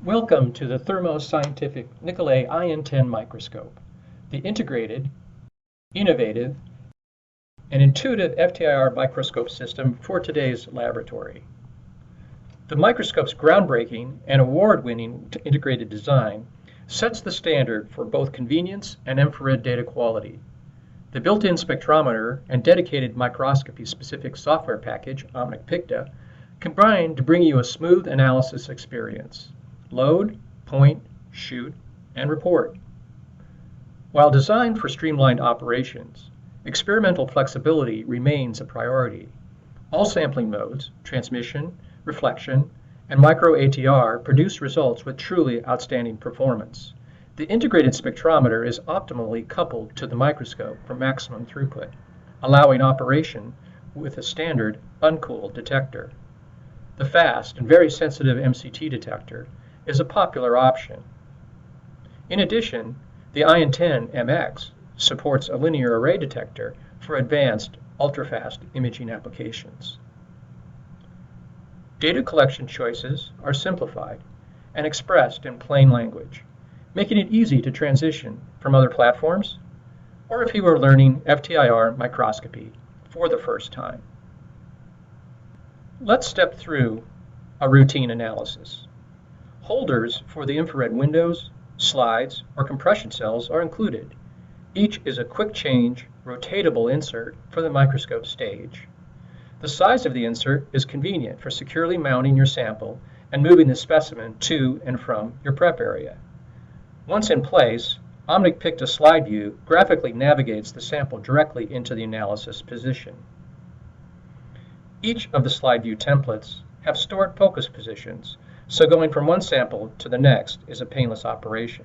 Welcome to the Thermo Scientific Nicolay iN10 microscope, the integrated, innovative, and intuitive FTIR microscope system for today's laboratory. The microscope's groundbreaking and award-winning integrated design sets the standard for both convenience and infrared data quality. The built-in spectrometer and dedicated microscopy-specific software package, iN10, combine to bring you a smooth analysis experience. Load, point, shoot, and report. While designed for streamlined operations, experimental flexibility remains a priority. All sampling modes, transmission, reflection, and micro-ATR produce results with truly outstanding performance. The integrated spectrometer is optimally coupled to the microscope for maximum throughput, allowing operation with a standard uncooled detector. The fast and very sensitive MCT detector is a popular option. In addition, the iN10 MX supports a linear array detector for advanced ultrafast imaging applications. Data collection choices are simplified and expressed in plain language, making it easy to transition from other platforms or if you are learning FTIR microscopy for the first time. Let's step through a routine analysis. Holders for the infrared windows, slides, or compression cells are included. Each is a quick change, rotatable insert for the microscope stage. The size of the insert is convenient for securely mounting your sample and moving the specimen to and from your prep area. Once in place, iN10 slide view graphically navigates the sample directly into the analysis position. Each of the slide view templates have stored focus positions, so going from one sample to the next is a painless operation.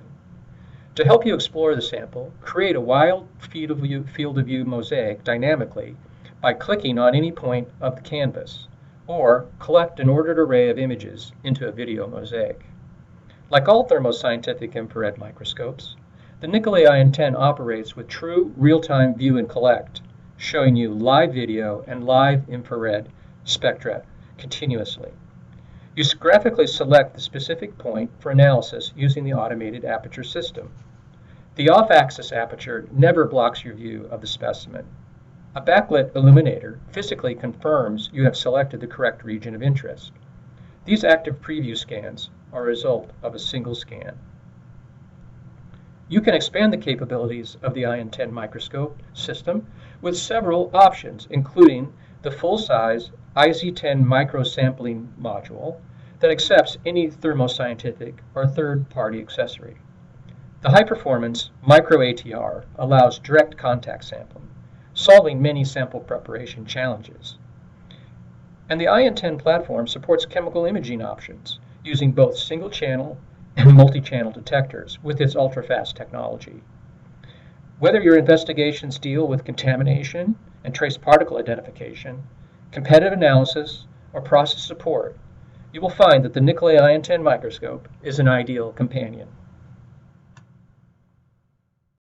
To help you explore the sample, create a wild field of view mosaic dynamically by clicking on any point of the canvas, or collect an ordered array of images into a video mosaic. Like all Thermo Scientific infrared microscopes, the Nicolay iN10 operates with true real-time view and collect, showing you live video and live infrared spectra continuously. You graphically select the specific point for analysis using the automated aperture system. The off-axis aperture never blocks your view of the specimen. A backlit illuminator physically confirms you have selected the correct region of interest. These active preview scans are a result of a single scan. You can expand the capabilities of the iN10 microscope system with several options, including the full-size IZ10 microsampling module that accepts any Thermo Scientific or third-party accessory. The high-performance micro-ATR allows direct contact sampling, solving many sample preparation challenges. And the iN10 platform supports chemical imaging options using both single-channel and multi-channel detectors with its ultrafast technology. Whether your investigations deal with contamination and trace particle identification, competitive analysis, or process support, you will find that the Nicolay iN10 microscope is an ideal companion.